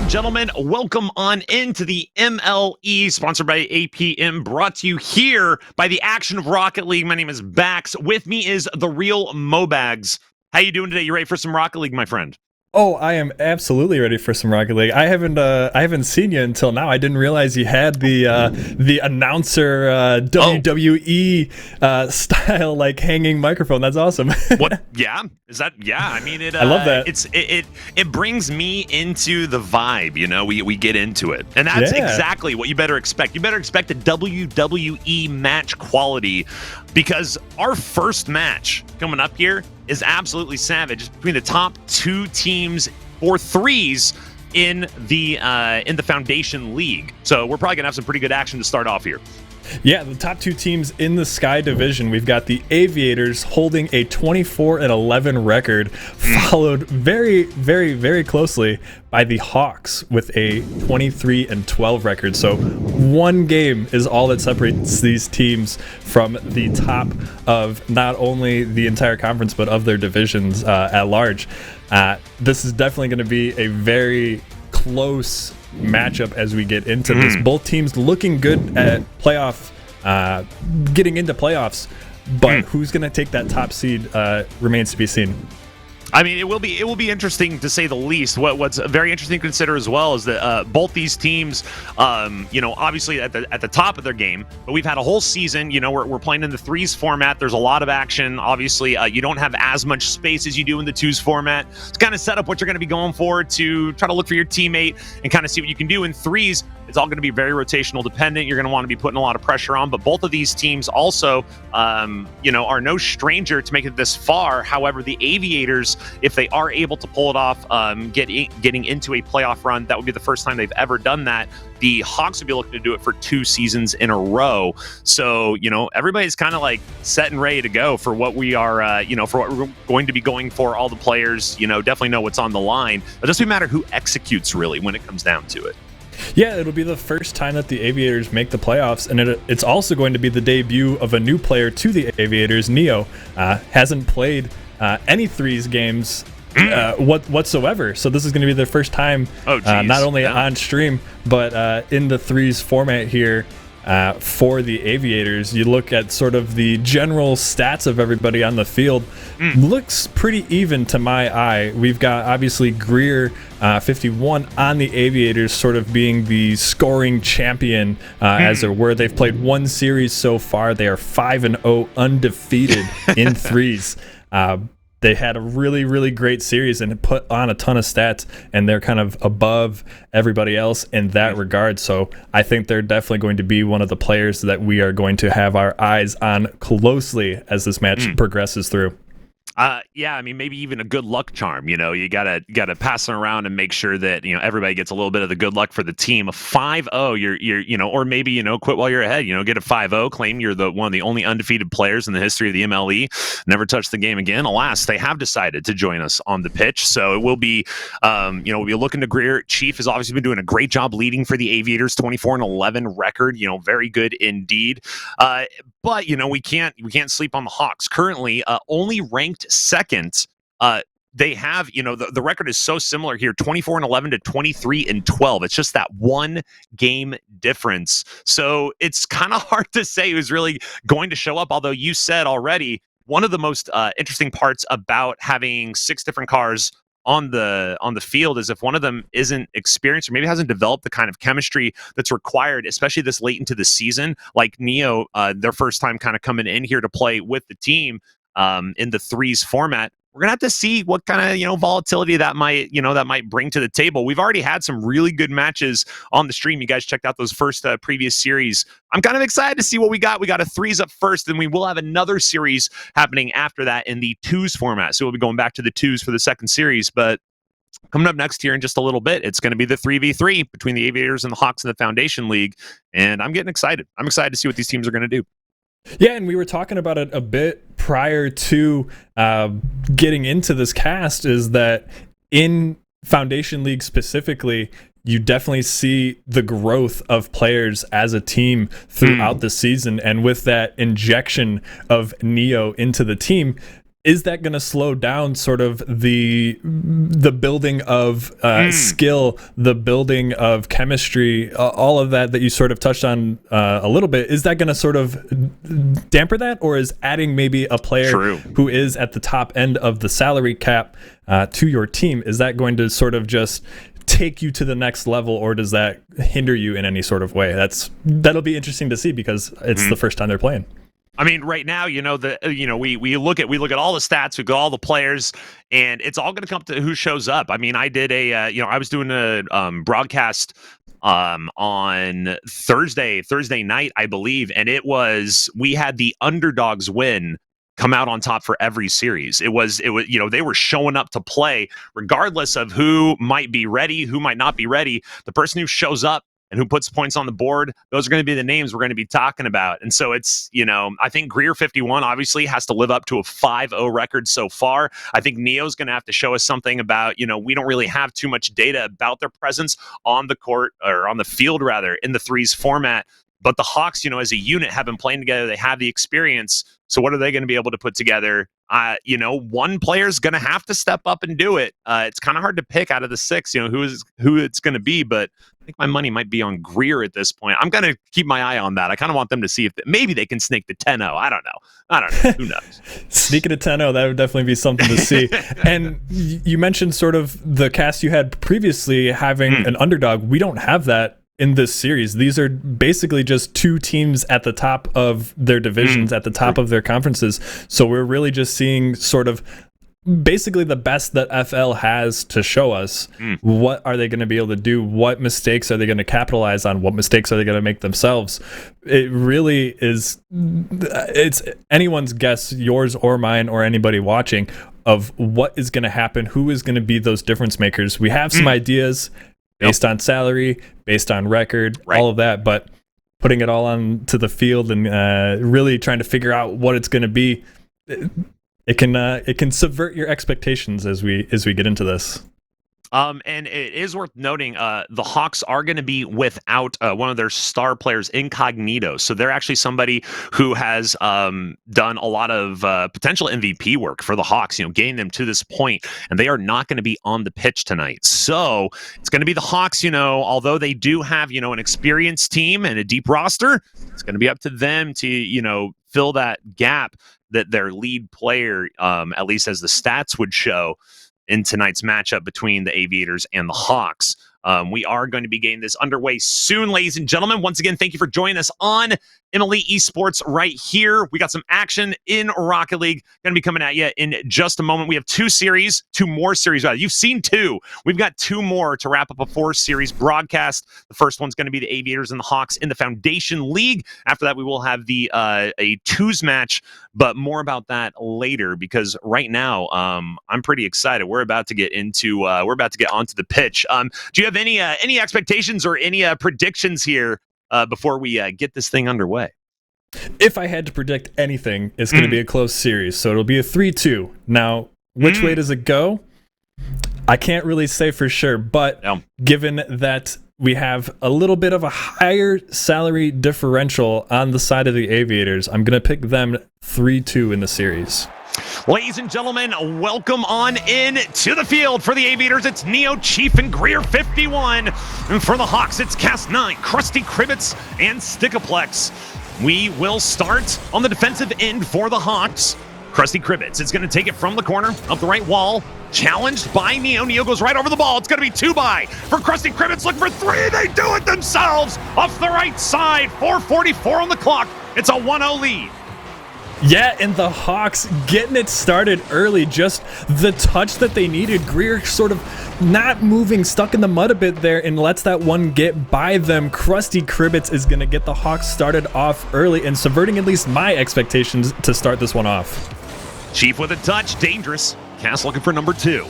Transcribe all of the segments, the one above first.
and gentlemen, welcome on into the MLE, sponsored by APM, brought to you here by the action of Rocket League. My name is Bax. With me is the real Mobags. How you doing today? You ready for some Rocket League, my friend? Oh, I am absolutely ready for some Rocket League. I haven't seen you until now. I didn't realize you had the announcer WWE style like hanging microphone. That's awesome. What? Yeah, is that? Yeah, I mean it. I love that. It brings me into the vibe. You know, we get into it, and that's exactly what you better expect. You better expect a WWE match quality, because our first match coming up here is absolutely savage. It's between the top two teams for threes in the Foundation League. So we're probably gonna have some pretty good action to start off here. Yeah, the top two teams in the Sky Division. We've got the Aviators holding a 24-11 record, followed very, very, very closely by the Hawks with a 23-12 record. So one game is all that separates these teams from the top of not only the entire conference, but of their divisions at large. This is definitely going to be a very close matchup as we get into this. Both teams looking good at getting into playoffs, but who's going to take that top seed remains to be seen. I mean, it will be interesting to say the least. What's very interesting to consider as well is that both these teams, obviously at the top of their game, but we've had a whole season. You know, we're playing in the threes format. There's a lot of action. Obviously, you don't have as much space as you do in the twos format. It's kind of set up what you're going to be going for to try to look for your teammate and kind of see what you can do in threes. It's all going to be very rotational dependent. You're going to want to be putting a lot of pressure on, but both of these teams also, are no stranger to make it this far. However, the Aviators, if they are able to pull it off, getting into a playoff run, that would be the first time they've ever done that. The Hawks would be looking to do it for 2 seasons in a row. So, everybody's kind of like set and ready to go for what we are, for what we're going to be going for. All the players, definitely know what's on the line. It doesn't matter who executes really when it comes down to it. Yeah, it'll be the first time that the Aviators make the playoffs, and it's also going to be the debut of a new player to the Aviators. Neo hasn't played any threes games whatsoever, so this is going to be their first time not only on stream, but in the threes format here. For the Aviators, you look at sort of the general stats of everybody on the field, looks pretty even to my eye. We've got obviously Greer 51 on the Aviators, sort of being the scoring champion, as it were. They've played one series so far. They are 5-0 undefeated in threes. They had a really, really great series and put on a ton of stats, and they're kind of above everybody else in that regard. So I think they're definitely going to be one of the players that we are going to have our eyes on closely as this match progresses through. Yeah, I mean, maybe even a good luck charm. You gotta pass it around and make sure that everybody gets a little bit of the good luck for the team. A 5-0, you're or maybe quit while you're ahead. Get a 5-0, claim you're one of the only undefeated players in the history of the MLE. Never touch the game again. Alas, they have decided to join us on the pitch, so it will be, we'll be looking to Greer. Chief has obviously been doing a great job leading for the Aviators, 24-11 record. Very good indeed. But we can't sleep on the Hawks. Currently, only ranked second. They have, the record is so similar here, 24-11 to 23-12. It's just that one game difference. So it's kind of hard to say who's really going to show up. Although you said already, one of the most interesting parts about having 6 different cars on the field is if one of them isn't experienced or maybe hasn't developed the kind of chemistry that's required, especially this late into the season, like Neo, their first time kind of coming in here to play with the team in the threes format. We're gonna have to see what kind of volatility that might bring to the table. We've already had some really good matches on the stream. You guys checked out those first previous series. I'm kind of excited to see what we got. We got a threes up first, and we will have another series happening after that in the twos format. So we'll be going back to the twos for the second series. But coming up next here in just a little bit, it's going to be the 3v3 between the Aviators and the Hawks in the Foundation League, and I'm getting excited. I'm excited to see what these teams are going to do. Yeah, and we were talking about it a bit prior to getting into this cast, is that in Foundation League specifically, you definitely see the growth of players as a team throughout the season. And with that injection of Neo into the team, is that going to slow down sort of the building of skill, the building of chemistry, all of that you sort of touched on a little bit? Is that going to sort of damper that, or is adding maybe a player who is at the top end of the salary cap to your team, is that going to sort of just take you to the next level, or does that hinder you in any sort of way? That'll be interesting to see, because it's the first time they're playing. I mean, right now, we look at all the stats, we got all the players, and it's all going to come to who shows up. I mean, I did I was doing a broadcast on Thursday night, I believe, and we had the underdogs win come out on top for every series. It was they were showing up to play regardless of who might be ready, who might not be ready. The person who shows up and who puts points on the board, those are going to be the names we're going to be talking about. And so it's, I think Greer 51 obviously has to live up to a 5-0 record so far. I think Neo's going to have to show us something about, we don't really have too much data about their presence on the court, or on the field rather, in the threes format. But the Hawks, as a unit, have been playing together. They have the experience. So what are they going to be able to put together? One player's going to have to step up and do it. It's kind of hard to pick out of the six, who it's going to be. But I think my money might be on Greer at this point. I'm going to keep my eye on that. I kind of want them to see if maybe they can snake the 10-0. I don't know. Who knows? Sneaking a 10-0, that would definitely be something to see. And you mentioned sort of the cast you had previously having an underdog. We don't have that in this series. These are basically just two teams at the top of their divisions, at the top of their conferences. So we're really just seeing sort of basically the best that FL has to show us. What are they going to be able to do? What mistakes are they going to capitalize on? What mistakes are they going to make themselves? It really is, it's anyone's guess, yours or mine or anybody watching, of what is going to happen, who is going to be those difference makers. We have some ideas based on salary, based on record, all of that, but putting it all onto the field and really trying to figure out what it's going to be, it can subvert your expectations as we get into this. And it is worth noting, the Hawks are going to be without one of their star players, Incognito. So they're actually somebody who has done a lot of potential MVP work for the Hawks, getting them to this point, and they are not going to be on the pitch tonight. So it's going to be the Hawks, although they do have, an experienced team and a deep roster, it's going to be up to them to, fill that gap that their lead player, at least as the stats would show, in tonight's matchup between the Aviators and the Hawks. We are going to be getting this underway soon, ladies and gentlemen. Once again, thank you for joining us on MLE Esports right here. We got some action in Rocket League going to be coming at you in just a moment. We have two more series. You've seen two. We've got two more to wrap up a 4-series broadcast. The first one's going to be the Aviators and the Hawks in the Foundation League. After that, we will have the a twos match, but more about that later, because right now I'm pretty excited. We're about to get onto the pitch. Do you have any expectations or any predictions here before we get this thing underway? If I had to predict anything, it's going to be a close series. So it'll be a 3-2. Now, which way does it go? I can't really say for sure, but given that we have a little bit of a higher salary differential on the side of the Aviators, I'm going to pick them 3-2 in the series. Ladies and gentlemen, welcome on in to the field. For the Aviators, it's Neo, Chief, and Greer 51. And for the Hawks, it's Cast 9, Krusty Kribbits, and Stickaplex. We will start on the defensive end for the Hawks. Krusty Kribbits is going to take it from the corner, up the right wall, challenged by Neo. Neo goes right over the ball. It's going to be 2-by for Krusty Kribbits. Looking for 3. They do it themselves off the right side. 4:44 on the clock. It's a 1-0 lead. Yeah, and the Hawks getting it started early, just the touch that they needed. Greer sort of not moving, stuck in the mud a bit there, and lets that one get by them. Krusty Kribbits is going to get the Hawks started off early and subverting at least my expectations to start this one off. Chief with a touch, dangerous. Cass looking for number 2.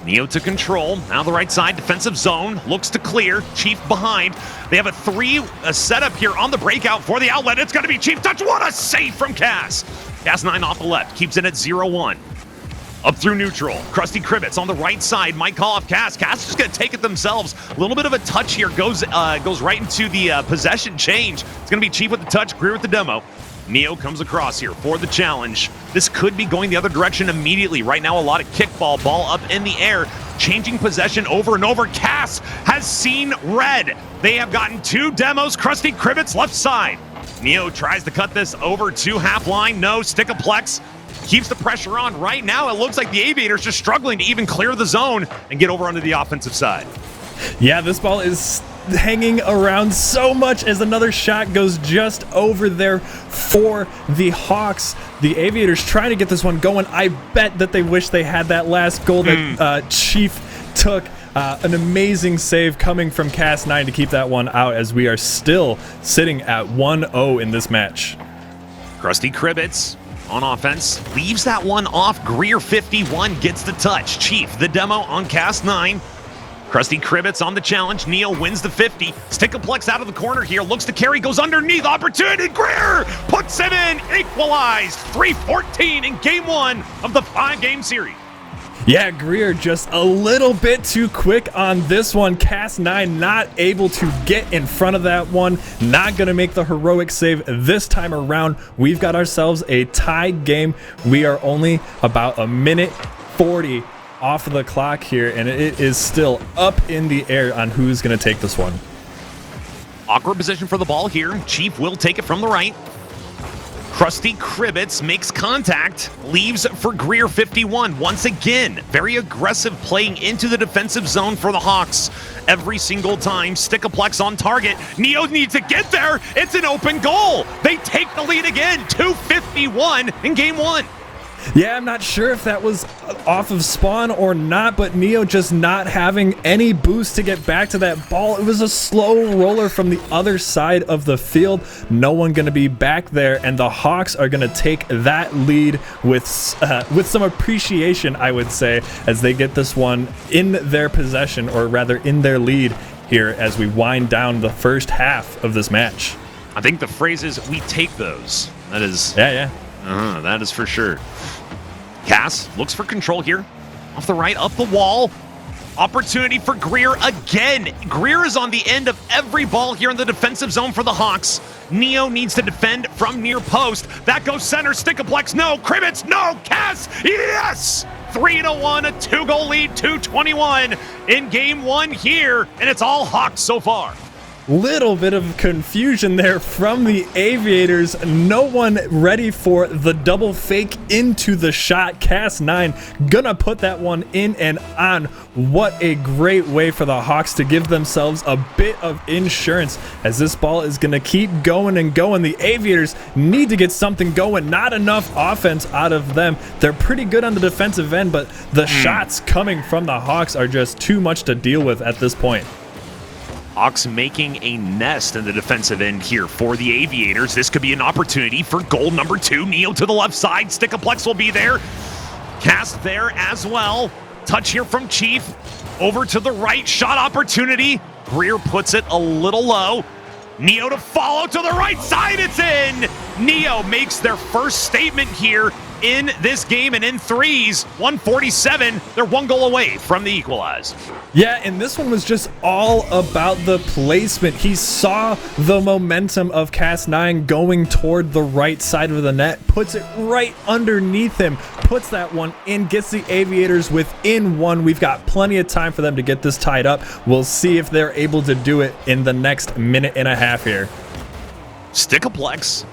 Neo to control, now the right side, defensive zone, looks to clear, Chief behind. They have a setup here on the breakout for the outlet. It's going to be Chief touch. What a save from Cass. Cass 9 off the left, keeps it at 0-1. Up through neutral, Krusty Kribbits on the right side, might call off Cass. Cass just going to take it themselves. A little bit of a touch here, goes right into the possession change. It's going to be Chief with the touch, Greer with the demo. Neo comes across here for the challenge. This could be going the other direction immediately. Right now, a lot of kickball, ball up in the air, changing possession over and over. Cass has seen red. They have gotten 2 demos. Krusty Kribbets left side. Neo tries to cut this over to half line. No, Stickaplex keeps the pressure on. Right now, it looks like the Aviators just struggling to even clear the zone and get over onto the offensive side. Yeah, this ball is hanging around so much as another shot goes just over there for the Hawks. The Aviators trying to get this one going. I bet that they wish they had that last goal that Chief took. An amazing save coming from Cas9 to keep that one out, as we are still sitting at 1-0 in this match. Krusty Kribbets on offense leaves that one off. Greer 51 gets the touch. Chief the demo on Cas9. Krusty Kribbets on the challenge. Neil wins the 50. Stickaplex out of the corner here. Looks to carry. Goes underneath. Opportunity. Greer puts it in. Equalized. 3-14 in game 1 of the 5-game series. Yeah, Greer just a little bit too quick on this one. Cas9 not able to get in front of that one. Not going to make the heroic save this time around. We've got ourselves a tied game. We are only about a minute 40 off of the clock here, and it is still up in the air on who's going to take this one. Awkward position for the ball here. Chief will take it from the right. Krusty Kribbets makes contact, leaves for Greer 51. Once again, very aggressive playing into the defensive zone for the Hawks. Every single time, Stickaplex on target. Neo needs to get there. It's an open goal. They take the lead again, 2:51 in game 1. Yeah, I'm not sure if that was off of spawn or not, but Neo just not having any boost to get back to that ball. It was a slow roller from the other side of the field. No one going to be back there, and the Hawks are going to take that lead with some appreciation, I would say, as they get this one in their possession, or rather in their lead here as we wind down the first half of this match. I think the phrase is, we take those. That is... Yeah. That is for sure. Cass looks for control here. Off the right, up the wall. Opportunity for Greer again. Greer is on the end of every ball here in the defensive zone for the Hawks. Neo needs to defend from near post. That goes center. Stickaplex, no. Kribbets, no. Cass, yes! 3-1, a 2-goal lead, 2:21 in game 1 here, and it's all Hawks so far. Little bit of confusion there from the Aviators. No one ready for the double fake into the shot. Cas9 gonna put that one in and on. What a great way for the Hawks to give themselves a bit of insurance as this ball is gonna keep going and going. The Aviators need to get something going. Not enough offense out of them. They're pretty good on the defensive end, but the shots coming from the Hawks are just too much to deal with at this point. Hawks making a nest in the defensive end here for the Aviators. This could be an opportunity for goal number 2. Neo to the left side. Stickaplex will be there. Cast there as well. Touch here from Chief. Over to the right. Shot opportunity. Greer puts it a little low. Neo to follow to the right side. It's in. Neo makes their first statement here in this game, and in threes, 147. They're 1 goal away from the equalize. Yeah, and this one was just all about the placement. He saw the momentum of Cas9 going toward the right side of the net, puts it right underneath him, puts that one in, gets the Aviators within 1. We've got plenty of time for them to get this tied up. We'll see if they're able to do it in the next minute and a half here. Stickaplex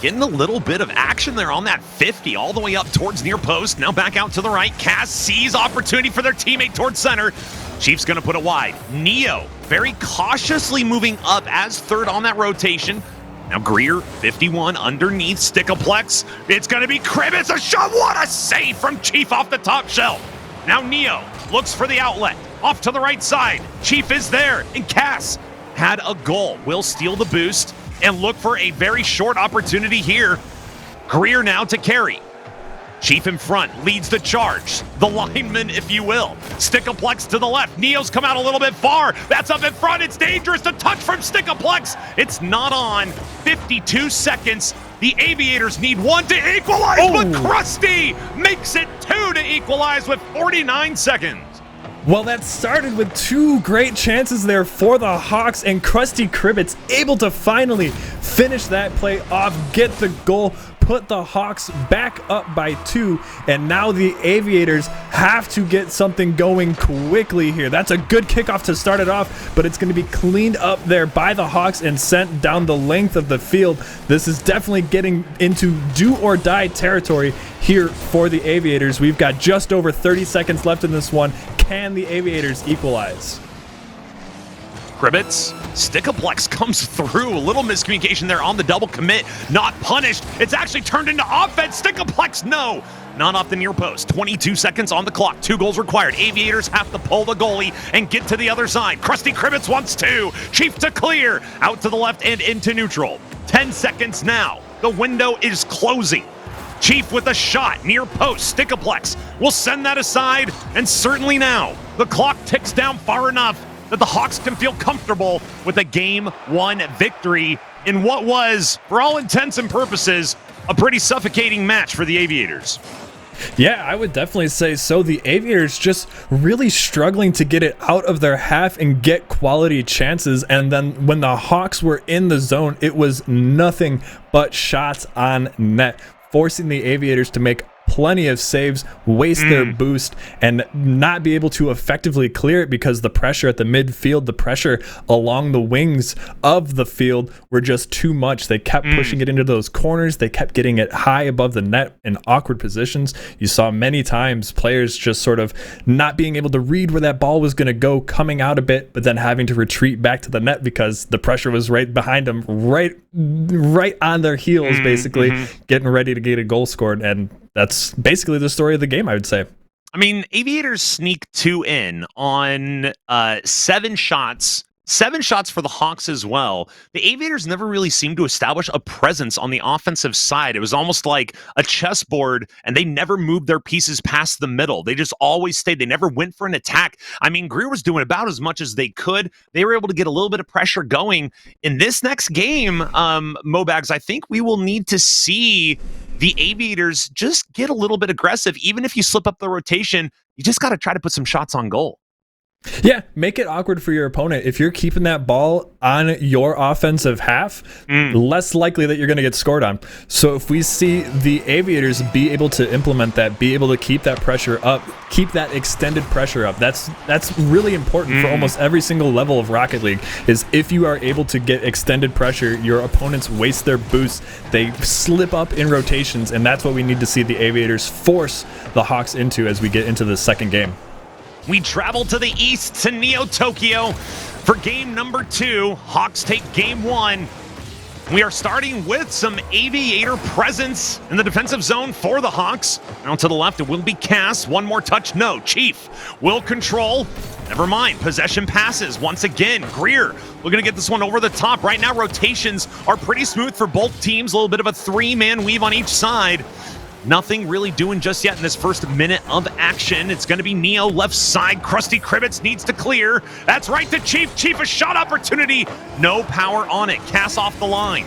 getting a little bit of action there on that 50, all the way up towards near post. Now back out to the right. Cass sees opportunity for their teammate towards center. Chief's going to put it wide. Neo very cautiously moving up as third on that rotation. Now Greer, 51 underneath Stickaplex. It's going to be Kribbets. A shot. What a save from Chief off the top shelf. Now Neo looks for the outlet. Off to the right side. Chief is there. And Cass had a goal. Will steal the boost and look for a very short opportunity here. Greer now to carry. Chief in front, leads the charge. The lineman, if you will. Stickaplex to the left. Neo's come out a little bit far. That's up in front. It's dangerous. The touch from Stickaplex. It's not on. 52 seconds. The Aviators need 1 to equalize, but Krusty makes it 2 to equalize with 49 seconds. Well, that started with two great chances there for the Hawks, and Krusty Kribbets able to finally finish that play off, get the goal, put the Hawks back up by 2, and now the Aviators have to get something going quickly here. That's a good kickoff to start it off, but it's going to be cleaned up there by the Hawks and sent down the length of the field. This is definitely getting into do or die territory here for the Aviators. We've got just over 30 seconds left in this one. Can the Aviators equalize? Kribbets, Stickaplex comes through. A little miscommunication there on the double commit. Not punished. It's actually turned into offense. Stickaplex, no. Not off the near post. 22 seconds on the clock. 2 goals required. Aviators have to pull the goalie and get to the other side. Krusty Kribbets wants 2. Chief to clear. Out to the left and into neutral. 10 seconds now. The window is closing. Chief with a shot, near post, Stickaplex will send that aside, and certainly now, the clock ticks down far enough that the Hawks can feel comfortable with a Game 1 victory in what was, for all intents and purposes, a pretty suffocating match for the Aviators. Yeah, I would definitely say so. The Aviators just really struggling to get it out of their half and get quality chances. And then when the Hawks were in the zone, it was nothing but shots on net, forcing the Aviators to make plenty of saves, waste their boost, and not be able to effectively clear it because the pressure at the midfield, the pressure along the wings of the field were just too much. They kept pushing it into those corners. They kept getting it high above the net in awkward positions. You saw many times players just sort of not being able to read where that ball was going to go, coming out a bit, but then having to retreat back to the net because the pressure was right behind them, right on their heels, basically, getting ready to get a goal scored. And that's basically the story of the game, I would say. I mean, Aviators sneak 2 in on 7 shots. 7 shots for the Hawks as well. The Aviators never really seemed to establish a presence on the offensive side. It was almost like a chessboard, and they never moved their pieces past the middle. They just always stayed. They never went for an attack. I mean, Greer was doing about as much as they could. They were able to get a little bit of pressure going. In this next game, Mobags, I think we will need to see the Aviators just get a little bit aggressive. Even if you slip up the rotation, you just got to try to put some shots on goal. Yeah, make it awkward for your opponent. If you're keeping that ball on your offensive half, less likely that you're going to get scored on. So if we see the Aviators be able to implement that, be able to keep that pressure up, keep that extended pressure up, that's really important for almost every single level of Rocket League, is if you are able to get extended pressure, your opponents waste their boost, they slip up in rotations, and that's what we need to see the Aviators force the Hawks into as we get into the second game. We travel to the east to Neo Tokyo for game number 2. Hawks take game 1. We are starting with some Aviator presence in the defensive zone for the Hawks. Now to the left, it will be Cass. One more touch, no. Chief will control. Never mind, possession passes once again. Greer, we're going to get this one over the top. Right now, rotations are pretty smooth for both teams. A little bit of a 3-man weave on each side. Nothing really doing just yet in this first minute of action. It's going to be Neo left side. Krusty Kribbets needs to clear. That's right to Chief. Chief, a shot opportunity. No power on it. Cass off the line.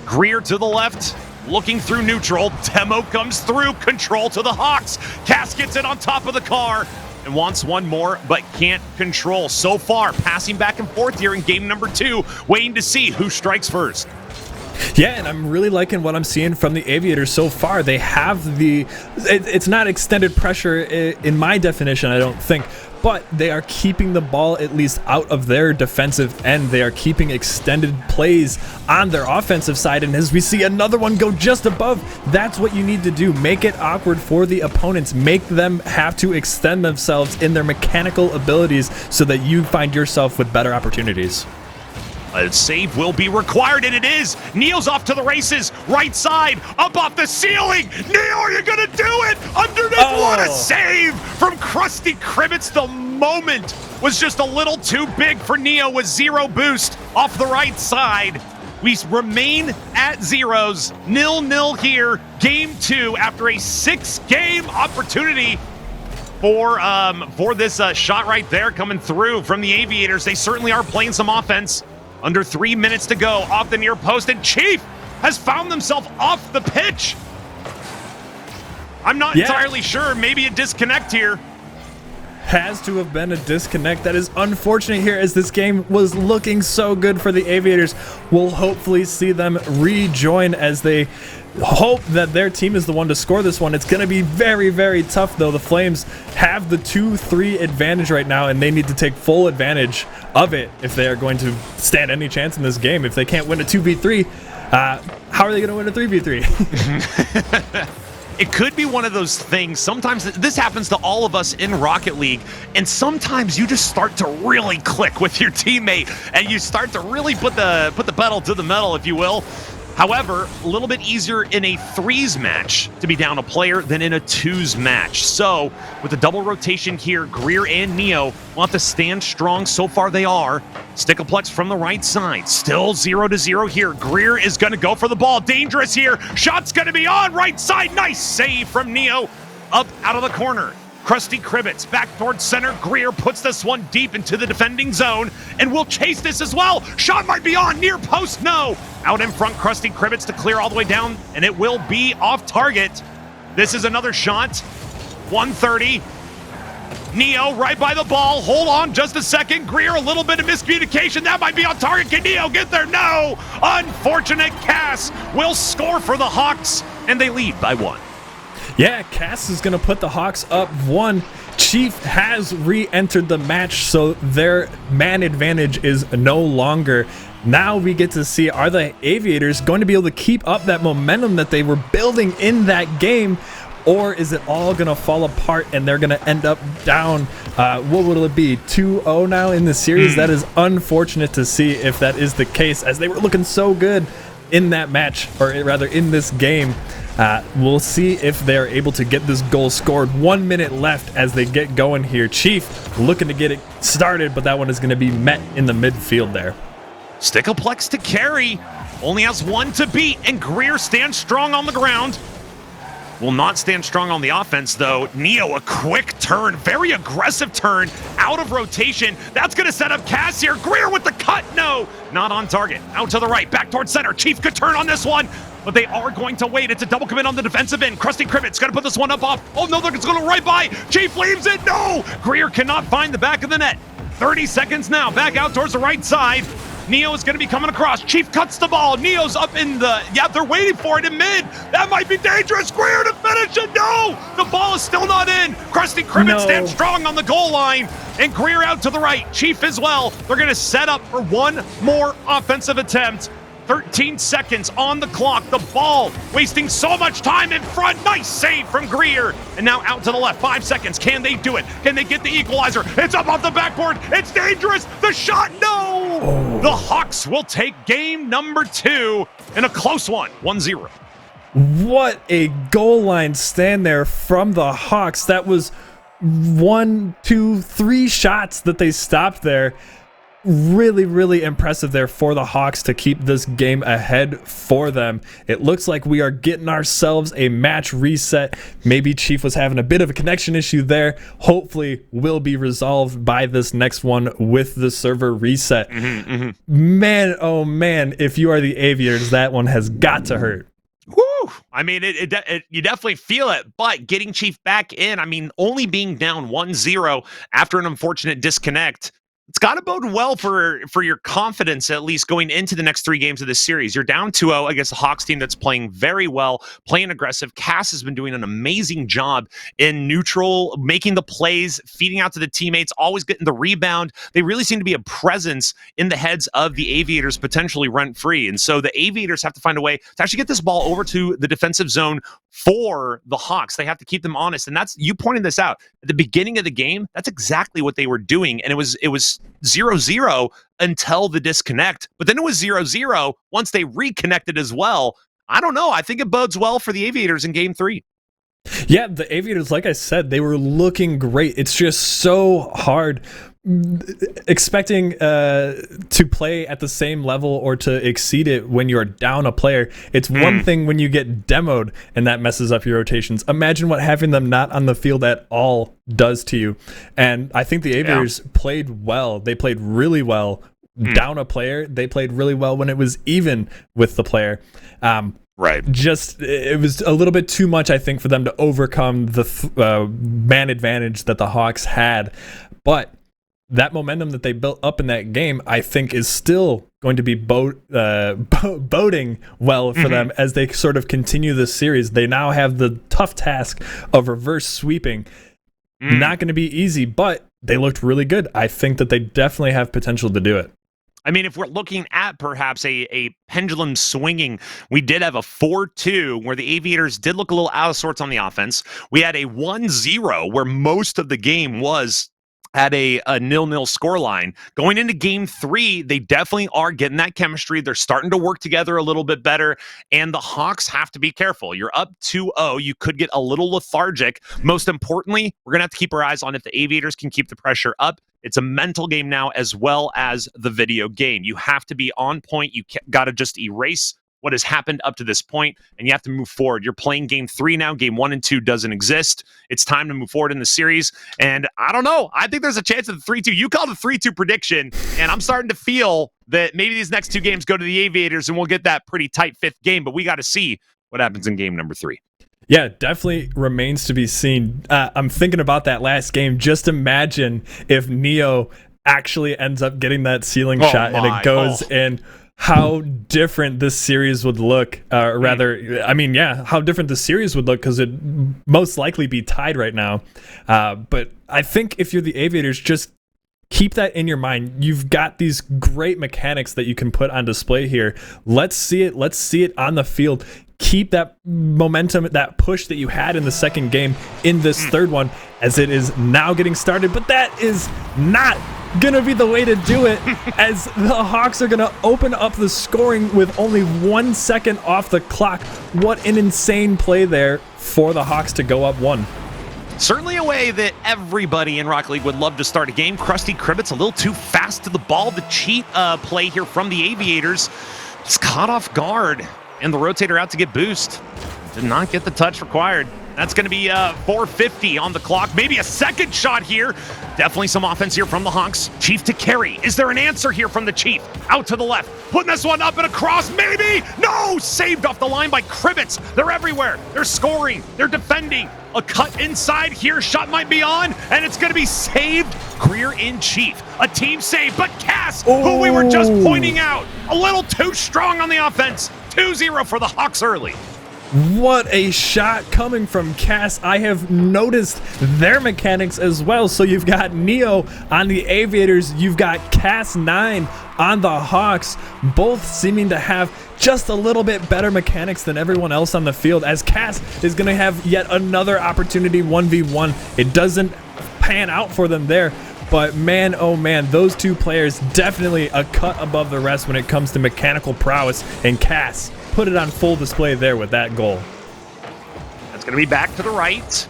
Greer to the left, looking through neutral. Demo comes through. Control to the Hawks. Cass gets it on top of the car and wants one more, but can't control. So far, passing back and forth here in game number 2, waiting to see who strikes first. Yeah, and I'm really liking what I'm seeing from the Aviators so far. They have it's not extended pressure in my definition, I don't think, but they are keeping the ball at least out of their defensive end. They are keeping extended plays on their offensive side, and as we see another one go just above, that's what you need to do. Make it awkward for the opponents. Make them have to extend themselves in their mechanical abilities so that you find yourself with better opportunities. A save will be required, and it is. Neo's off to the races. Right side, up off the ceiling. Neo, are you going to do it? Underneath, what a save from Krusty Kribbets. The moment was just a little too big for Neo with 0 boost off the right side. We remain at zeros, 0-0 here. Game 2 after a 6-game opportunity for this shot right there coming through from the Aviators. They certainly are playing some offense. Under 3 minutes to go, off the near post, and Chief has found themselves off the pitch. I'm not entirely sure. Maybe a disconnect here. has to have been a disconnect. That is unfortunate here, as this game was looking so good for the Aviators. We'll hopefully see them rejoin as they hope that their team is the one to score this one. It's going to be very, very tough, though. The Flames have the 2-3 advantage right now, and they need to take full advantage of it if they are going to stand any chance in this game. If they can't win a 2v3, how are they going to win a 3v3? It could be one of those things. Sometimes this happens to all of us in Rocket League, and sometimes you just start to really click with your teammate, and you start to really put the pedal to the metal, if you will. However, a little bit easier in a 3s match to be down a player than in a 2s match. So, with the double rotation here, Greer and Neo will have to stand strong. So far, they are. Stickleplex from the right side. Still 0-0 here. Greer is going to go for the ball. Dangerous here. Shot's going to be on right side. Nice save from Neo. Up out of the corner. Krusty Kribbits back towards center. Greer puts this one deep into the defending zone and will chase this as well. Shot might be on, near post, no. Out in front, Krusty Kribbits to clear all the way down, and it will be off target. This is another shot. 130. Neo right by the ball. Hold on just a second. Greer, a little bit of miscommunication. That might be on target. Can Neo get there? No. Unfortunate. Cass will score for the Hawks, and they lead by 1. Yeah, Cass is going to put the Hawks up 1. Chief has re-entered the match, so their man advantage is no longer. Now we get to see, are the Aviators going to be able to keep up that momentum that they were building in that game, or is it all going to fall apart and they're going to end up down, what will it be, 2-0 now in the series? That is unfortunate to see if that is the case, as they were looking so good in that match, or rather in this game. We'll see if they're able to get this goal scored. 1 minute left as they get going here. Chief looking to get it started, but that one is going to be met in the midfield there. Stickleplex to carry. Only has 1 to beat, and Greer stands strong on the ground. Will not stand strong on the offense, though. Neo, a quick turn, very aggressive turn, out of rotation. That's going to set up Cass here. Greer with the cut. No, not on target. Out to the right, back towards center. Chief could turn on this one, but they are going to wait. It's a double commit on the defensive end. Krusty Kribbits going to put this one up off. Oh, no, they're going to right by. Chief leaves it. No! Greer cannot find the back of the net. 30 seconds now. Back out towards the right side. Neo is going to be coming across. Chief cuts the ball. Neo's up in the... Yeah, they're waiting for it in mid. That might be dangerous. Greer to finish it. No! The ball is still not in. Krusty Kribbits stands strong on the goal line. And Greer out to the right. Chief as well. They're going to set up for one more offensive attempt. 13 seconds on the clock. The ball wasting so much time in front. Nice save from Greer. And now out to the left. 5 seconds. Can they do it? Can they get the equalizer? It's up off the backboard. It's dangerous. The shot. No. Oh. The Hawks will take game number 2 in a close one. 1-0. What a goal line stand there from the Hawks. That was 1, 2, 3 shots that they stopped there. Really, really impressive there for the Hawks to keep this game ahead for them. It looks like we are getting ourselves a match reset. Maybe Chief was having a bit of a connection issue there. Hopefully will be resolved by this next one with the server reset. Man, oh man, if you are the Aviators, that one has got to hurt. Woo! I mean, you definitely feel it, but getting Chief back in, I mean, only being down 1-0 after an unfortunate disconnect, it's got to bode well for your confidence, at least going into the next 3 games of this series. You're down 2-0 against a Hawks team that's playing very well, playing aggressive. Cass has been doing an amazing job in neutral, making the plays, feeding out to the teammates, always getting the rebound. They really seem to be a presence in the heads of the Aviators, potentially rent-free. And so the Aviators have to find a way to actually get this ball over to the defensive zone for the Hawks. They have to keep them honest. And that's, you pointed this out at the beginning of the game, that's exactly what they were doing. And it was 0-0 until the disconnect, but then it was 0-0 once they reconnected as well. I don't know. I think it bodes well for the Aviators in game 3. Yeah, the Aviators, like I said, they were looking great. It's just so hard expecting to play at the same level or to exceed it when you're down a player. It's one thing when you get demoed and that messes up your rotations. Imagine what having them not on the field at all does to you. And I think the Aviators played well. They played really well. Down a player, they played really well when it was even with the player. Right. Just, it was a little bit too much, I think, for them to overcome the man advantage that the Hawks had. But that momentum that they built up in that game, I think, is still going to be boding well for them as they sort of continue this series. They now have the tough task of reverse sweeping. Not going to be easy, but they looked really good. I think that they definitely have potential to do it. I mean, if we're looking at perhaps a pendulum swinging, we did have a 4-2 where the Aviators did look a little out of sorts on the offense. We had a 1-0 where most of the game was at a 0-0 scoreline. Going into game 3, they definitely are getting that chemistry. They're starting to work together a little bit better, and the Hawks have to be careful. You're up 2-0. You could get a little lethargic. Most importantly, we're going to have to keep our eyes on if the Aviators can keep the pressure up. It's a mental game now as well as the video game. You have to be on point. You got to just erase what has happened up to this point, and you have to move forward. You're playing game 3 now. Game 1 and 2 doesn't exist. It's time to move forward in the series, and I don't know. I think there's a chance of the 3-2. You called a 3-2 prediction, and I'm starting to feel that maybe these next 2 games go to the Aviators, and we'll get that pretty tight 5th game, but we got to see what happens in game number 3. Yeah, definitely remains to be seen. I'm thinking about that last game. Just imagine if Neo actually ends up getting that ceiling shot and it goes in. How different this series would look, how different the series would look, because it'd most likely be tied right now. But I think if you're the Aviators, just keep that in your mind. You've got these great mechanics that you can put on display here. Let's see it. Let's see it on the field. Keep that momentum, that push that you had in the second game in this third one, as it is now getting started. But that is not gonna be the way to do it, as the Hawks are gonna open up the scoring with only 1 second off the clock. What an insane play there for the Hawks to go up 1. Certainly a way that everybody in Rocket League would love to start a game. Krusty Kribbit's a little too fast to the ball. The cheat play here from the Aviators is caught off guard, and the rotator out to get boost. Did not get the touch required. That's going to be 4:50 on the clock. Maybe a second shot here. Definitely some offense here from the Hawks. Chief to carry. Is there an answer here from the Chief? Out to the left. Putting this one up and across. Maybe. No! Saved off the line by Kribbits. They're everywhere. They're scoring. They're defending. A cut inside here. Shot might be on. And it's going to be saved. Greer in Chief. A team save. But Cass, who we were just pointing out, a little too strong on the offense. 2-0 for the Hawks early. What a shot coming from Cass. I have noticed their mechanics as well. So you've got Neo on the Aviators. You've got Cass9 on the Hawks, both seeming to have just a little bit better mechanics than everyone else on the field, as Cass is going to have yet another opportunity 1v1. It doesn't pan out for them there. But man, oh man, those two players definitely a cut above the rest when it comes to mechanical prowess, and Cass put it on full display there with that goal. That's going to be back to the right.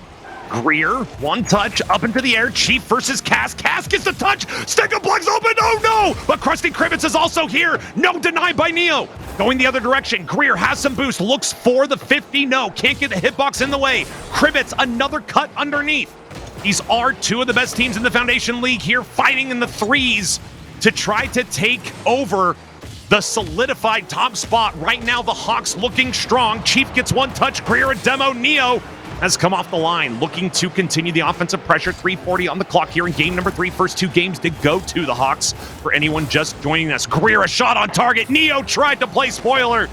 Greer, one touch, up into the air. Chief versus Cass. Cass gets the touch. Stick of plugs open. Oh no! But Krusty Kribbits is also here. No, denied by Neo. Going the other direction. Greer has some boost. Looks for the 50. No, can't get the hitbox in the way. Kribbits, another cut underneath. These are two of the best teams in the Foundation League here, fighting in the threes to try to take over the solidified top spot. Right now, the Hawks looking strong. Chief gets one touch. Greer a demo. Neo has come off the line, looking to continue the offensive pressure. 3:40 on the clock here in game number 3. First 2 games did go to the Hawks. For anyone just joining us, Greer a shot on target. Neo tried to play spoiler.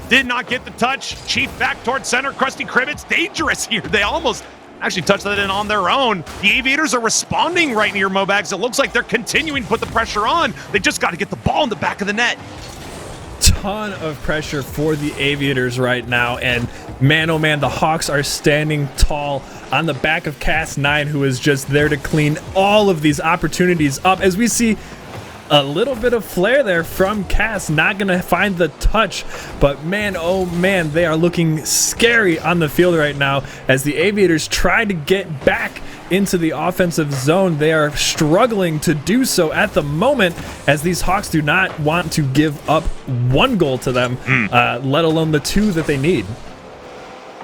Did not get the touch. Chief back towards center. Krusty Kribbits dangerous here. They almost actually touched that in on their own. The Aviators are responding right near Mobags. It looks like they're continuing to put the pressure on. They just got to get the ball in the back of the net. Ton of pressure for the Aviators right now, and man, oh man, the Hawks are standing tall on the back of Cass9, who is just there to clean all of these opportunities up, as we see a little bit of flair there from Cass, not going to find the touch, but man, oh man, they are looking scary on the field right now as the Aviators try to get back into the offensive zone. They are struggling to do so at the moment, as these Hawks do not want to give up 1 goal to them, let alone the 2 that they need.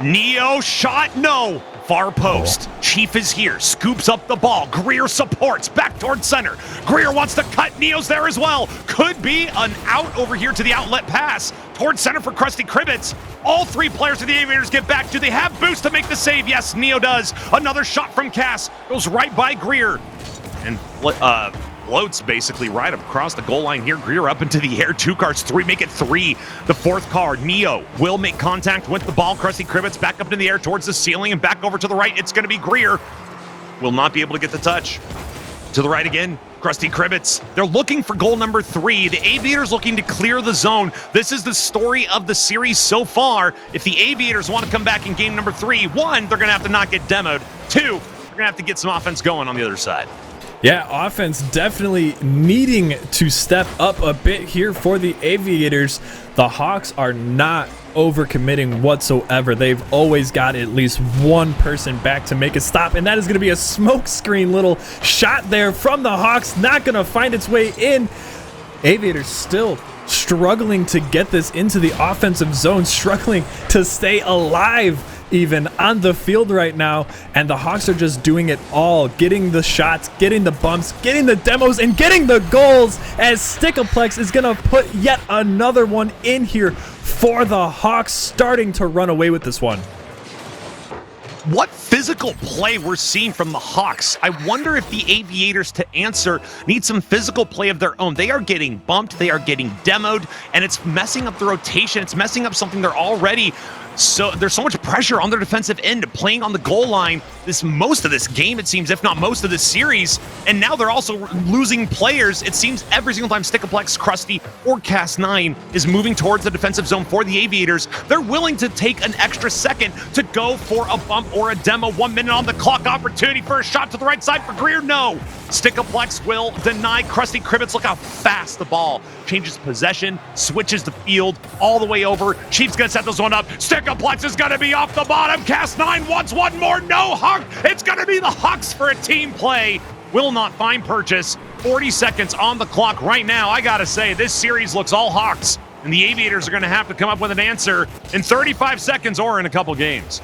Neo shot, no. Far post. Chief is here, scoops up the ball. Greer supports, back towards center. Greer wants to cut. Neo's there as well. Could be an out over here to the outlet pass. towards center for Krusty Kribbits. All 3 players of the Aviators get back. Do they have boost to make the save? Yes, Neo does. Another shot from Cass. Goes right by Greer. And floats basically right across the goal line here. Greer up into the air. 2 cars, 3, make it 3. The 4th car, Neo, will make contact with the ball. Krusty Kribbits back up into the air towards the ceiling and back over to the right. It's going to be Greer. Will not be able to get the touch. To the right again, Krusty Kribbits. They're looking for goal number 3. The Aviators looking to clear the zone. This is the story of the series so far. If the Aviators want to come back in game number 3, 1, they're going to have to not get demoed. 2, they're going to have to get some offense going on the other side. Yeah, offense definitely needing to step up a bit here for the Aviators. The Hawks are not overcommitting whatsoever. They've always got at least one person back to make a stop, and that is going to be a smokescreen little shot there from the Hawks. Not going to find its way in. Aviators still struggling to get this into the offensive zone, struggling to stay alive even on the field right now, and the Hawks are just doing it all, getting the shots, getting the bumps, getting the demos, and getting the goals, as Stickaplex is gonna put yet another one in here for the Hawks, starting to run away with this one. What physical play we're seeing from the Hawks. I wonder if the Aviators, to answer, need some physical play of their own. They are getting bumped, they are getting demoed, and it's messing up the rotation. It's messing up something they're already... So there's so much pressure on their defensive end, playing on the goal line most of this game, it seems, if not most of this series. And now they're also losing players. It seems every single time Stickaplex, Krusty, or Cas9 is moving towards the defensive zone for the Aviators, they're willing to take an extra second to go for a bump or a demo. 1 minute on the clock, opportunity for a shot to the right side for Greer. No. Stickaplex will deny Krusty Kribbits. Look how fast the ball changes possession, switches the field all the way over. Chief's gonna set this one up. Stickaplex is gonna be off the bottom. Cas9 wants one more. No, Hawk. It's gonna be the Hawks for a team play. Will not find purchase. 40 seconds on the clock right now. I gotta say, this series looks all Hawks, and the Aviators are gonna have to come up with an answer in 35 seconds or in a couple games.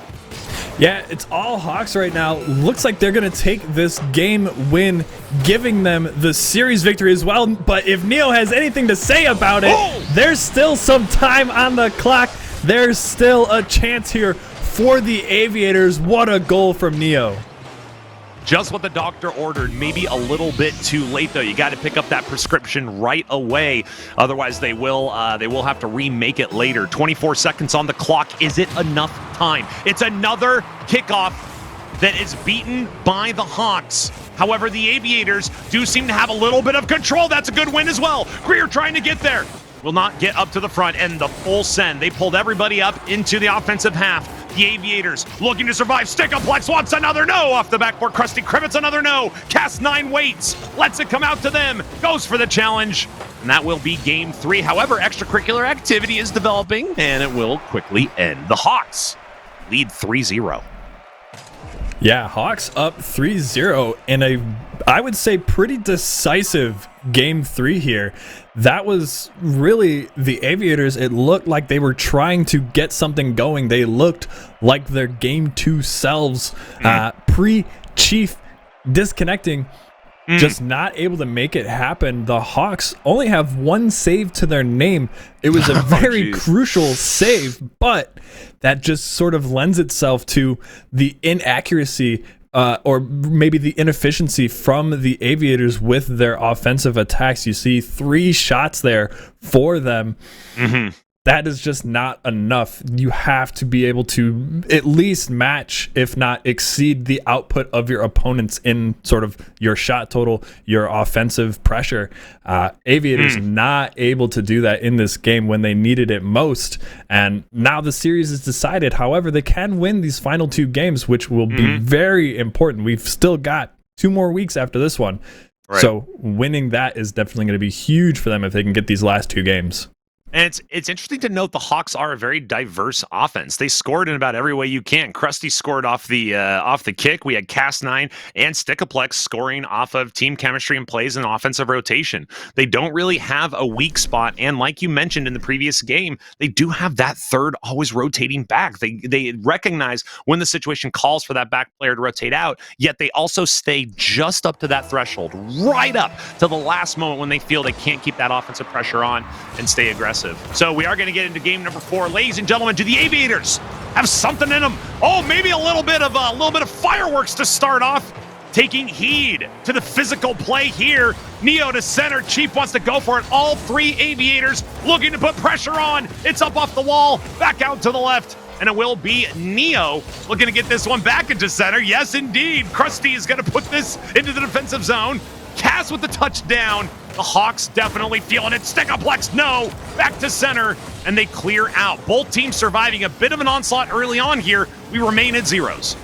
Yeah, it's all Hawks right now. Looks like they're going to take this game win, giving them the series victory as well. But if Neo has anything to say about it, there's still some time on the clock. There's still a chance here for the Aviators. What a goal from Neo. Just what the doctor ordered. Maybe a little bit too late, though. You got to pick up that prescription right away. Otherwise, they will have to remake it later. 24 seconds on the clock. Is it enough time? It's another kickoff that is beaten by the Hawks. However, the Aviators do seem to have a little bit of control. That's a good win as well. Greer trying to get there. Will not get up to the front, and the full send. They pulled everybody up into the offensive half. The Aviators looking to survive. Stickaplex wants another no off the backboard. Krusty Kribbits another no. Cas9 waits, lets it come out to them, goes for the challenge, and that will be game 3. However, extracurricular activity is developing, and it will quickly end. The Hawks lead 3-0. Yeah, Hawks up 3-0 in a, I would say, pretty decisive game 3 here. That was really the Aviators. It looked like they were trying to get something going. They looked like their game 2 selves, pre-Chief disconnecting, just not able to make it happen. The Hawks only have 1 save to their name. It was a very crucial save, but that just sort of lends itself to the inaccuracy or maybe the inefficiency from the Aviators with their offensive attacks. You see 3 shots there for them. That is just not enough. You have to be able to at least match, if not exceed, the output of your opponents in sort of your shot total, your offensive pressure. Aviators not able to do that in this game when they needed it most. And now the series is decided. However, they can win these final 2 games, which will be very important. We've still got 2 more weeks after this one. Right. So winning that is definitely going to be huge for them if they can get these last 2 games. And it's interesting to note the Hawks are a very diverse offense. They scored in about every way you can. Krusty scored off the kick. We had Cas9 and Stickaplex scoring off of team chemistry and plays and offensive rotation. They don't really have a weak spot, and like you mentioned in the previous game, they do have that third always rotating back. They recognize when the situation calls for that back player to rotate out, yet they also stay just up to that threshold, right up to the last moment when they feel they can't keep that offensive pressure on and stay aggressive. impressive. So we are going to get into game number 4. Ladies and gentlemen, do the Aviators have something in them? Oh, maybe a little bit of fireworks to start off. Taking heed to the physical play here. Neo to center. Chief wants to go for it. All 3 Aviators looking to put pressure on. It's up off the wall, back out to the left. And it will be Neo looking to get this one back into center. Yes, indeed. Krusty is going to put this into the defensive zone. Cass with the touchdown. The Hawks definitely feeling it. Stickaplex, no. Back to center, and they clear out. Both teams surviving a bit of an onslaught early on here. We remain at zeros.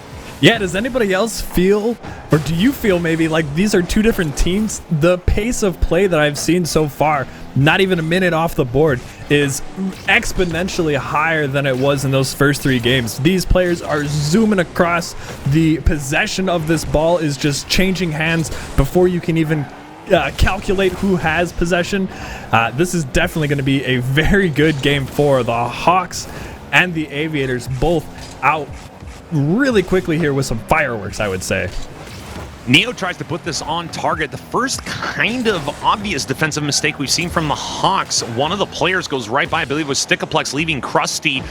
Yeah, does anybody else feel, or do you feel maybe like these are 2 different teams? The pace of play that I've seen so far, not even a minute off the board, is exponentially higher than it was in those first 3 games. These players are zooming across. The possession of this ball is just changing hands before you can even calculate who has possession. This is definitely going to be a very good game for the Hawks and the Aviators, both out really quickly here with some fireworks, I would say. Neo tries to put this on target. The first kind of obvious defensive mistake we've seen from the Hawks. One of the players goes right by, I believe it was Stickaplex, leaving Krusty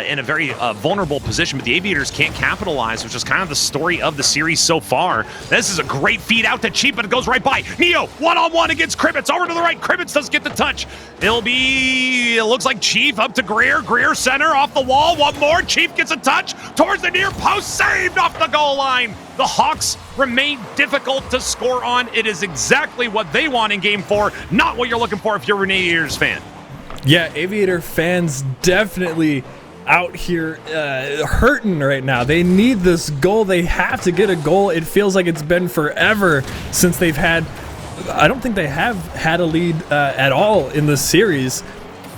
in a very vulnerable position, but the Aviators can't capitalize, which is kind of the story of the series so far. This is a great feed out to Chief, but it goes right by. Neo, one-on-one against Kribbitz, over to the right. Kribbitz does get the touch. It looks like Chief up to Greer. Greer center, off the wall, one more. Chief gets a touch towards the near post, saved off the goal line. The Hawks remain difficult to score on. It is exactly what they want in game 4, not what you're looking for if you're an Aviators fan. Yeah, Aviator fans definitely out here hurting right now. They need this goal. They have to get a goal. It feels like it's been forever since they've had, I don't think they have had a lead at all in the series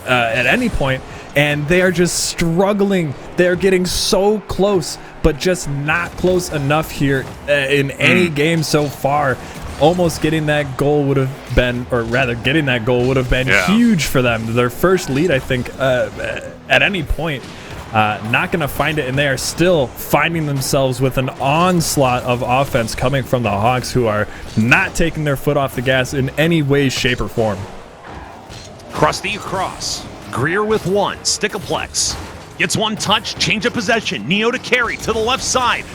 at any point, and they are just struggling. They're getting so close, but just not close enough here in any game so far. Almost getting that goal would have been, or rather getting that goal would have been huge for them. Their first lead, I think, at any point. Not going to find it, and they are still finding themselves with an onslaught of offense coming from the Hawks, who are not taking their foot off the gas in any way, shape, or form. Krusty across. Greer with 1. Stickaplex gets 1 touch, change of possession. Neo to carry to the left side.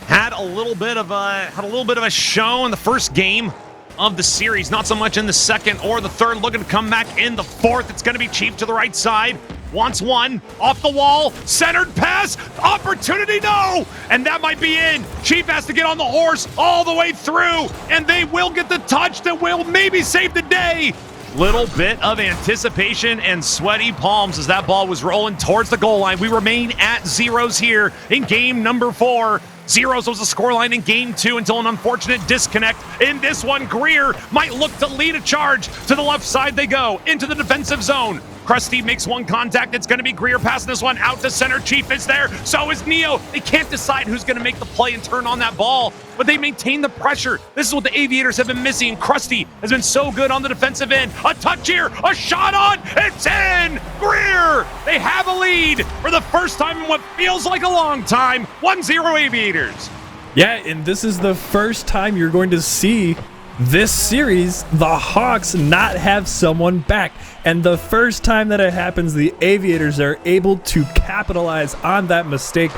Had a little bit of a show in the first game of the series. Not so much in the second or the third. Looking to come back in the 4th. It's going to be Chief to the right side. Wants 1 off the wall. Centered pass. Opportunity, no. And that might be in. Chief has to get on the horse all the way through. And they will get the touch that will maybe save the day. Little bit of anticipation and sweaty palms as that ball was rolling towards the goal line. We remain at zeros here in game number 4. Zeros was the scoreline in game 2 until an unfortunate disconnect. In this one, Greer might look to lead a charge. To the left side they go, into the defensive zone. Krusty makes 1 contact. It's going to be Greer passing this one out to center. Chief is there. So is Neo. They can't decide who's going to make the play and turn on that ball, but they maintain the pressure. This is what the Aviators have been missing. Krusty has been so good on the defensive end. A touch here. A shot on. It's in. Greer. They have a lead for the first time in what feels like a long time. 1-0 Aviators. Yeah, and this is the first time you're going to see this series, the Hawks not have someone back. And the first time that it happens, the Aviators are able to capitalize on that mistake,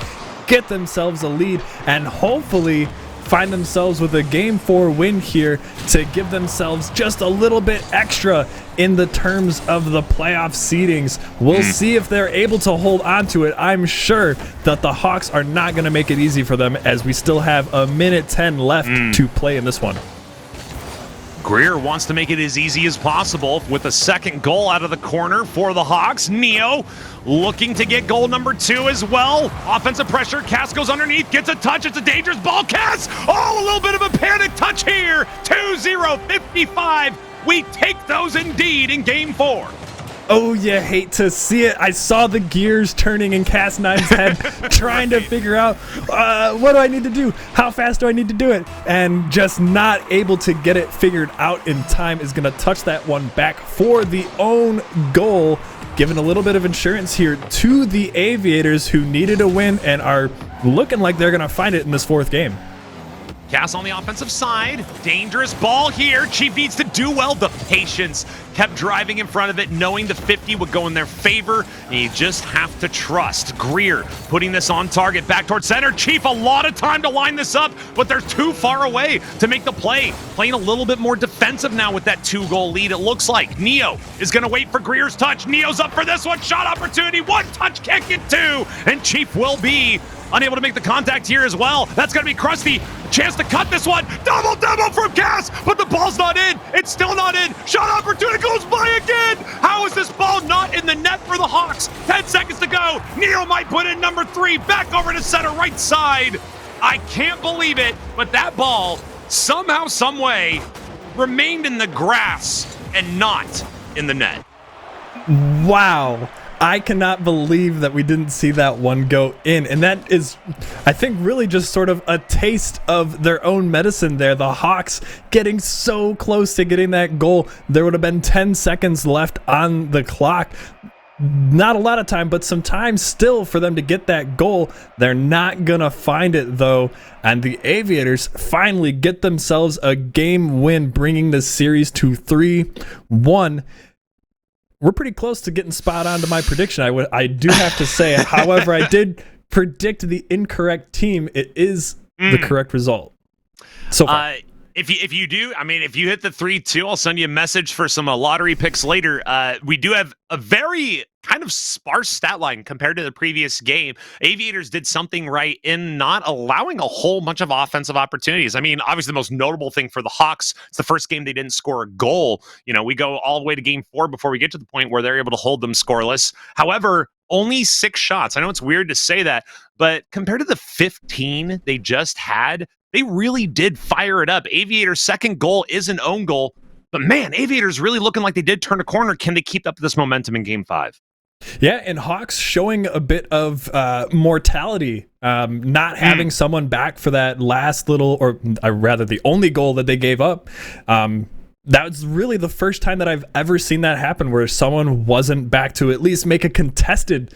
get themselves a lead, and hopefully find themselves with a Game 4 win here to give themselves just a little bit extra in the terms of the playoff seedings. We'll see if they're able to hold on to it. I'm sure that the Hawks are not going to make it easy for them, as we still have a minute 10 left to play in this one. Greer wants to make it as easy as possible with a second goal out of the corner for the Hawks. Neo looking to get goal number 2 as well. Offensive pressure. Cass goes underneath, gets a touch. It's a dangerous ball. Cass! Oh, a little bit of a panic touch here. 2-0, 55. We take those indeed in game 4. Oh, you hate to see it. I saw the gears turning in Cast 9's head, trying to figure out what do I need to do? How fast do I need to do it? And just not able to get it figured out in time. Is going to touch that one back for the own goal, giving a little bit of insurance here to the Aviators, who needed a win and are looking like they're going to find it in this 4th game. Cass on the offensive side. Dangerous ball here. Chief needs to do well. The patience kept driving in front of it, knowing the 50 would go in their favor. And you just have to trust. Greer putting this on target back towards center. Chief, a lot of time to line this up, but they're too far away to make the play. Playing a little bit more defensive now with that 2-goal lead, it looks like. Neo is going to wait for Greer's touch. Neo's up for this one. Shot opportunity. One touch, can't get two. And Chief will be unable to make the contact here as well. That's going to be Krusty. A chance to cut this one. Double from Cass, but the ball's not in. It's still not in. Shot opportunity goes by again. How is this ball not in the net for the Hawks? 10 seconds to go. Neo might put in number 3. Back over to center right side. I can't believe it, but that ball somehow, some way remained in the grass and not in the net. Wow. I cannot believe that we didn't see that one go in. And that is, I think, really just sort of a taste of their own medicine there. The Hawks getting so close to getting that goal. There would have been 10 seconds left on the clock. Not a lot of time, but some time still for them to get that goal. They're not going to find it, though. And the Aviators finally get themselves a game win, bringing the series to 3-1. We're pretty close to getting spot on to my prediction. I do have to say, however, I did predict the incorrect team. It is the correct result. So far. If you do, I mean, if you hit the 3-2, I'll send you a message for some lottery picks later. We do have a very kind of sparse stat line compared to the previous game. Aviators did something right in not allowing a whole bunch of offensive opportunities. I mean, obviously the most notable thing for the Hawks, it's the first game they didn't score a goal. You know, we go all the way to game 4 before we get to the point where they're able to hold them scoreless. However, only 6 shots. I know it's weird to say that, but compared to the 15 they just had, they really did fire it up. Aviators' second goal is an own goal, but man, Aviators really looking like they did turn a corner. Can they keep up this momentum in game 5? Yeah, and Hawks showing a bit of mortality, not having someone back for that last little, or rather the only goal that they gave up. That was really the first time that I've ever seen that happen, where someone wasn't back to at least make a contested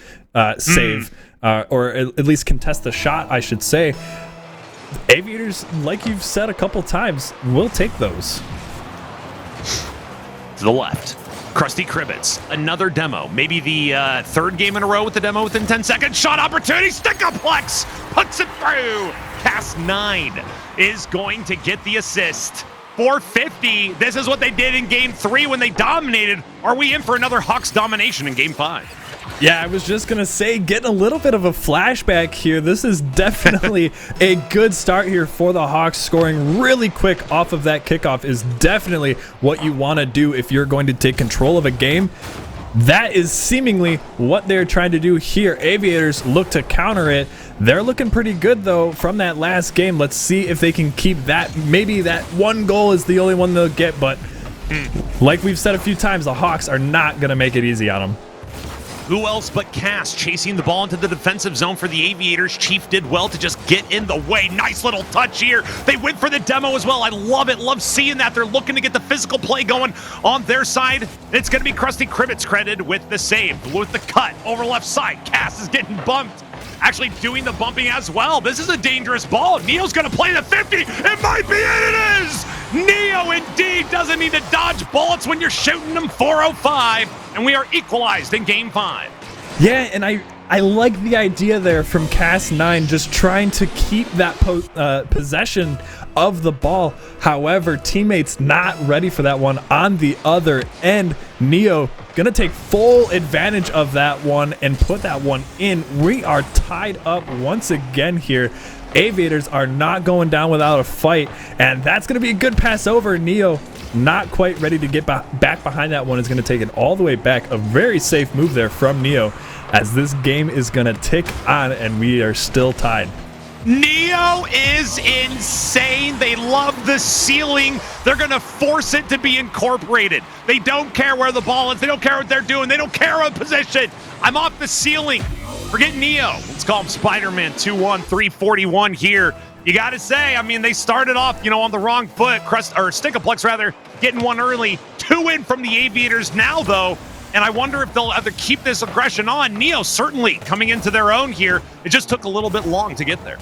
save, or at least contest the shot, I should say. Aviators, like you've said a couple times, will take those. To the left, Krusty Kribbits, another demo. Maybe the third game in a row with the demo within 10 seconds. Shot opportunity, stick-a-plex, puts it through. Cast 9 is going to get the assist. 450. This is what they did in game 3 when they dominated. Are we in for another Hawks domination in game 5? Yeah, I was just going to say, getting a little bit of a flashback here. This is definitely a good start here for the Hawks. Scoring really quick off of that kickoff is definitely what you want to do if you're going to take control of a game. That is seemingly what they're trying to do here. Aviators look to counter it. They're looking pretty good, though, from that last game. Let's see if they can keep that. Maybe that one goal is the only one they'll get, but like we've said a few times, the Hawks are not going to make it easy on them. Who else but Cass chasing the ball into the defensive zone for the Aviators. Chief did well to just get in the way. Nice little touch here. They went for the demo as well. I love it. Love seeing that. They're looking to get the physical play going on their side. It's going to be Krusty Kribbits credited with the save. With the cut over left side. Cass is getting bumped. Actually doing the bumping as well. This is a dangerous ball. Neo's going to play the 50. It might be it. It is. Neo indeed doesn't need to dodge bullets when you're shooting them 405. And we are equalized in game 5. Yeah, and I like the idea there from Cast 9, just trying to keep that possession of the ball. However, teammates not ready for that one on the other end. Neo gonna take full advantage of that one and put that one in. We are tied up once again here. Aviators are not going down without a fight, and that's gonna be a good pass over. Neo not quite ready to get back behind that one. Is going to take it all the way back. A very safe move there from Neo, as this game is going to tick on and we are still tied. Neo is insane. They love the ceiling. They're going to force it to be incorporated. They don't care where the ball is. They don't care what they're doing. They don't care what position. I'm off the ceiling. Forget Neo. Let's call him Spider-Man 2-1, 341 here. You got to say, I mean, they started off, on the wrong foot. Stick-a-plex, rather, getting one early. 2 in from the Aviators now, though. And I wonder if they'll either keep this aggression on. Neo certainly coming into their own here. It just took a little bit long to get there.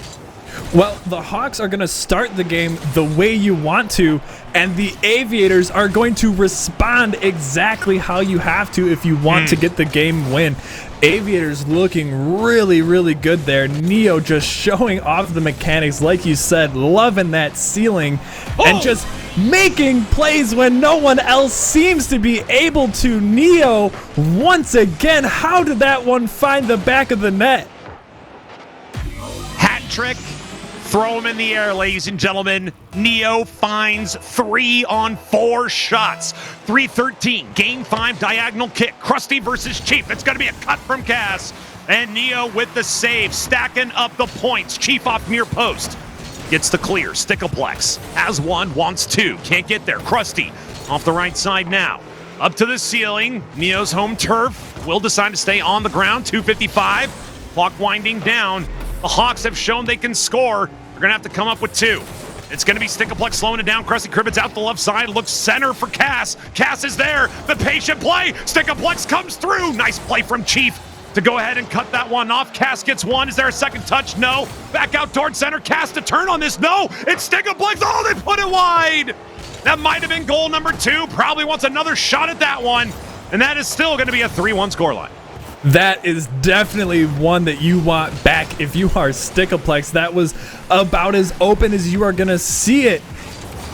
Well, the Hawks are going to start the game the way you want to, and the Aviators are going to respond exactly how you have to if you want to get the game win. Aviators looking really, really good there. Neo just showing off the mechanics, like you said, loving that ceiling, and just making plays when no one else seems to be able to. Neo, once again, how did that one find the back of the net? Hat trick. Throw him in the air, ladies and gentlemen. Neo finds 3 on 4 shots. 3-13, game 5 diagonal kick. Krusty versus Chief. It's going to be a cut from Cass. And Neo with the save, stacking up the points. Chief off near post. Gets the clear. Stickleplex. Has 1, wants 2. Can't get there. Krusty off the right side now. Up to the ceiling. Neo's home turf. Will decide to stay on the ground. 2:55. Clock winding down. The Hawks have shown they can score. They're going to have to come up with 2. It's going to be Stickleplex slowing it down. Krusty Cribbits out the left side. Looks center for Cass. Cass is there. The patient play. Stickleplex comes through. Nice play from Chief to go ahead and cut that one off. Cass gets 1. Is there a second touch? No. Back out towards center. Cass to turn on this. No. It's Stickleplex. Oh, they put it wide. That might have been goal number 2. Probably wants another shot at that one. And that is still going to be a 3-1 scoreline. That is definitely one that you want back if you are Stickleplex. That was about as open as you are going to see it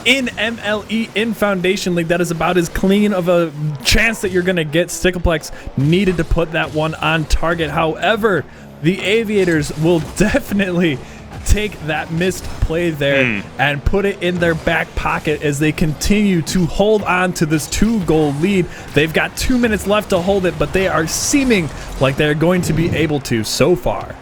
in MLE, in Foundation League. That is about as clean of a chance that you're going to get. Stickleplex needed to put that one on target. However, the Aviators will definitely take that missed play there and put it in their back pocket as they continue to hold on to this 2-goal lead. They've got 2 minutes left to hold it, but they are seeming like they're going to be able to so far.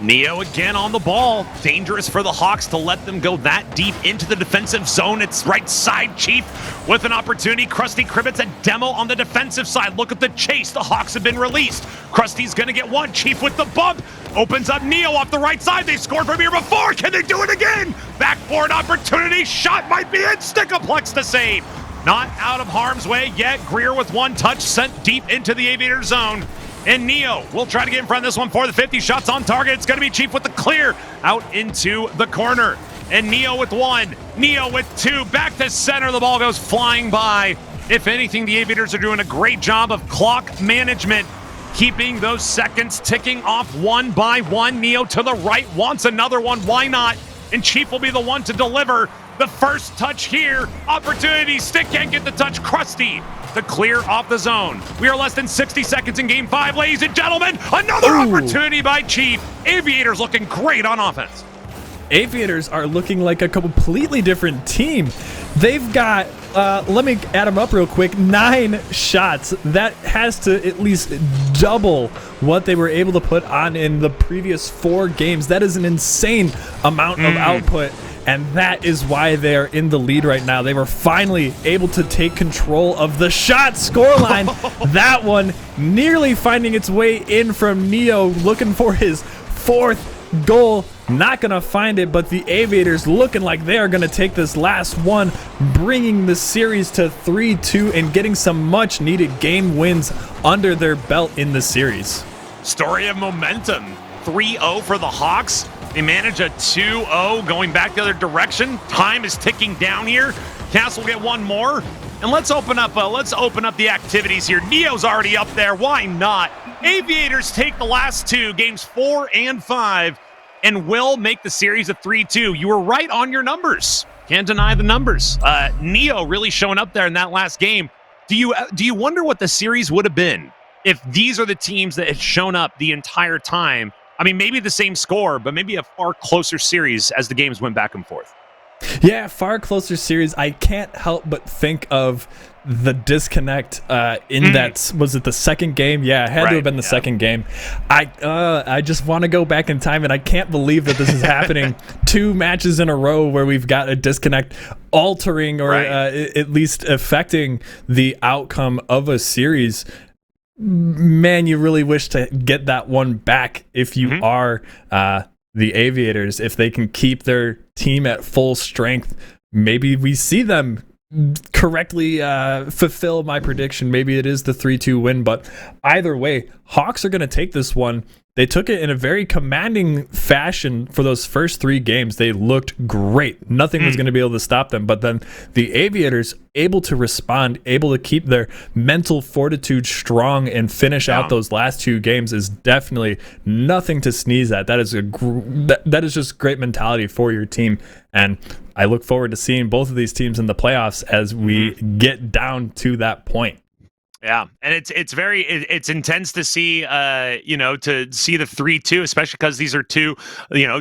Neo again on the ball. Dangerous for the Hawks to let them go that deep into the defensive zone. It's right side Chief with an opportunity. Krusty Cribbits a demo on the defensive side. Look at the chase. The Hawks have been released. Krusty's going to get 1. Chief with the bump. Opens up Neo off the right side. They scored from here before. Can they do it again? Backboard opportunity. Shot might be in. Stickleplex to save. Not out of harm's way yet. Greer with 1 touch sent deep into the Aviator zone. And Neo will try to get in front of this one for the 50. Shots on target. It's going to be Chief with the clear out into the corner. And Neo with 1. Neo with 2. Back to center. The ball goes flying by. If anything, the Aviators are doing a great job of clock management, keeping those seconds ticking off one by one. Neo to the right wants another one. Why not? And Chief will be the one to deliver. The first touch here. Opportunity. Stick can't get the touch. Krusty to clear off the zone. We are less than 60 seconds in game 5, ladies and gentlemen. Another opportunity by Chief. Aviators looking great on offense. Aviators are looking like a completely different team. They've got, let me add them up real quick, 9 shots. That has to at least double what they were able to put on in the previous 4 games. That is an insane amount of output. And that is why they're in the lead right now. They were finally able to take control of the shot scoreline. That one nearly finding its way in from Neo, looking for his 4th goal. Not going to find it, but the Aviators looking like they are going to take this last one, bringing the series to 3-2 and getting some much-needed game wins under their belt in the series. Story of momentum. 3-0 for the Hawks. They manage a 2-0 going back the other direction. Time is ticking down here. Cass will get 1 more. And let's open up the activities here. Neo's already up there. Why not? Aviators take the last 2, games 4 and 5, and will make the series a 3-2. You were right on your numbers. Can't deny the numbers. Neo really showing up there in that last game. Do you wonder what the series would have been if these are the teams that had shown up the entire time? I mean, maybe the same score, but maybe a far closer series as the games went back and forth. Yeah, far closer series. I can't help but think of the disconnect in that, was it the second game? Yeah, it had to have been the second game. I just want to go back in time, and I can't believe that this is happening 2 matches in a row where we've got a disconnect altering or at least affecting the outcome of a series. Man, you really wish to get that one back if you are the Aviators. If they can keep their team at full strength, maybe we see them correctly fulfill my prediction. Maybe it is the 3-2 win, but either way, Hawks are going to take this one they took it in a very commanding fashion for those first 3 games. They looked great. Nothing was going to be able to stop them. But then the Aviators able to respond, able to keep their mental fortitude strong and finish out those last 2 games is definitely nothing to sneeze at. That is that is just great mentality for your team. And I look forward to seeing both of these teams in the playoffs as we get down to that point. Yeah, and it's intense to see, to see the 3-2, especially because these are two,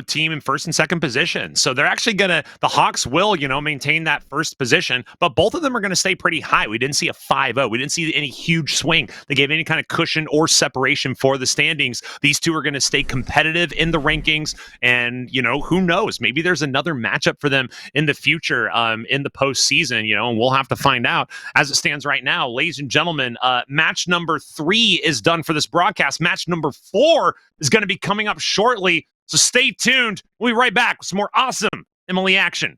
team in first and second position. So they're actually the Hawks will, maintain that first position, but both of them are going to stay pretty high. We didn't see a 5-0. We didn't see any huge swing. They gave any kind of cushion or separation for the standings. These two are going to stay competitive in the rankings, and who knows? Maybe there's another matchup for them in the future, in the postseason. And we'll have to find out. As it stands right now, ladies and gentlemen. Match number 3 is done for this broadcast. Match number 4 is going to be coming up shortly. So stay tuned. We'll be right back with some more awesome MLE action.